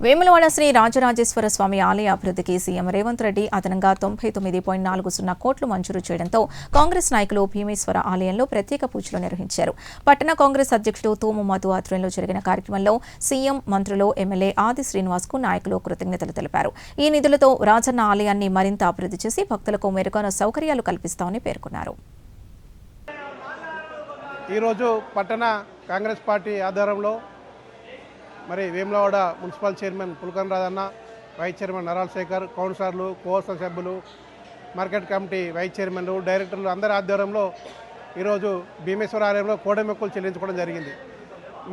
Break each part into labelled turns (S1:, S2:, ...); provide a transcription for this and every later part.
S1: వేములవాడ శ్రీ రాజరాజేశ్వర స్వామి ఆలయ అభివృద్ధికి సీఎం రేవంత్ రెడ్డి అదనంగా 99.40 కోట్లు మంజూరు చేయడంతో కాంగ్రెస్ నాయకులు భీమేశ్వర ఆలయంలో ప్రత్యేక పూజలు నిర్వహించారు. పట్టణ కాంగ్రెస్ అధ్యక్షుడు తూము మధు ఆధ్వర్యంలో జరిగిన కార్యక్రమంలో సీఎం, మంత్రులు, ఎమ్మెల్యే ఆది శ్రీనివాస్కు నాయకులు కృతజ్ఞతలు తెలిపారు. ఈ నిధులతో రాజన్న ఆలయాన్ని మరింత అభివృద్ధి చేసి భక్తులకు మెరుగైన సౌకర్యాలు కల్పిస్తామని పేర్కొన్నారు.
S2: ఈరోజు పట్టణ కాంగ్రెస్ పార్టీ ఆధ్వర్యంలో మరి Vemulawada municipal chairman Pulakan Rajanna, vice chairman Naral Shekhar, కౌన్సిలర్లు, కోఆర్డినేషన్ సభ్యులు, మార్కెట్ కమిటీ వైస్ చైర్మన్లు, డైరెక్టర్లు అందరి ఆధ్వర్యంలో ఈరోజు భీమేశ్వర ఆలయంలో కోడెమెక్కులు చెల్లించుకోవడం జరిగింది.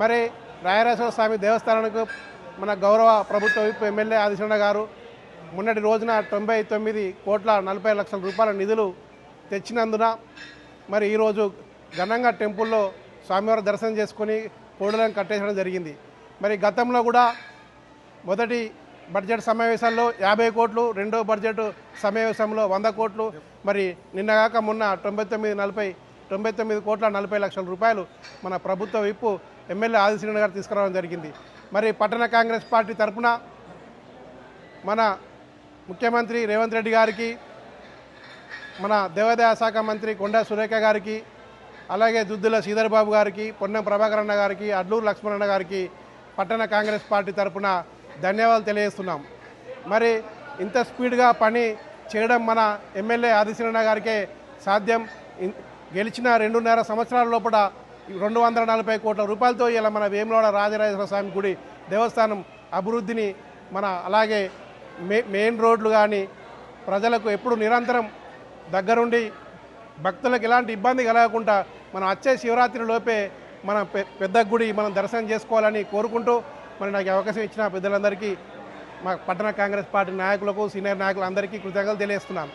S2: మరి రాయరాజేశ్వర స్వామి దేవస్థానానికి మన గౌరవ ప్రభుత్వ విప్ ఎమ్మెల్యే ఆదిశరణ గారు మొన్నటి రోజున 99,40,00,000 రూపాయల నిధులు తెచ్చినందున మరి ఈరోజు ఘనంగా టెంపుల్లో స్వామివారి దర్శనం చేసుకొని కోడలను కట్టేయడం జరిగింది. మరి గతంలో కూడా మొదటి బడ్జెట్ సమావేశాల్లో 50 కోట్లు, రెండో బడ్జెట్ సమావేశంలో 100 కోట్లు, మరి నిన్నగాక మొన్న 99,40,00,000 రూపాయలు మన ప్రభుత్వ విప్పు ఎమ్మెల్యే ఆదిశ్రీని గారు తీసుకురావడం జరిగింది. మరి పట్టణ కాంగ్రెస్ పార్టీ తరఫున మన ముఖ్యమంత్రి రేవంత్ రెడ్డి గారికి, మన దేవాదాయ శాఖ మంత్రి కొండా సురేఖ గారికి, అలాగే దుద్దుల శ్రీధర్ బాబు గారికి, పొన్నం ప్రభాకర్ అన్న గారికి, అడ్లూరు లక్ష్మణన్న గారికి పట్టణ కాంగ్రెస్ పార్టీ తరఫున ధన్యవాదాలు తెలియజేస్తున్నాం. మరి ఇంత స్పీడ్గా పని చేయడం మన ఎమ్మెల్యే ఆదిశ్రీన్న గారికే సాధ్యం. గెలిచిన 2.5 సంవత్సరాల లోపల 240 కోట్ల రూపాయలతో ఇలా మన వేములవాడ రాజరాజేశ్వర స్వామి గుడి దేవస్థానం అభివృద్ధిని మన అలాగే మెయిన్ రోడ్లు కానీ ప్రజలకు ఎప్పుడు నిరంతరం దగ్గరుండి భక్తులకు ఎలాంటి ఇబ్బంది కలగకుండా మనం వచ్చే శివరాత్రి లోపే మన పెద్ద గుడి మనం దర్శనం చేసుకోవాలని కోరుకుంటూ మరి నాకు అవకాశం ఇచ్చిన పెద్దలందరికీ, మా పట్టణ కాంగ్రెస్ పార్టీ నాయకులకు, సీనియర్ నాయకులందరికీ కృతజ్ఞతలు తెలియజేస్తున్నాను.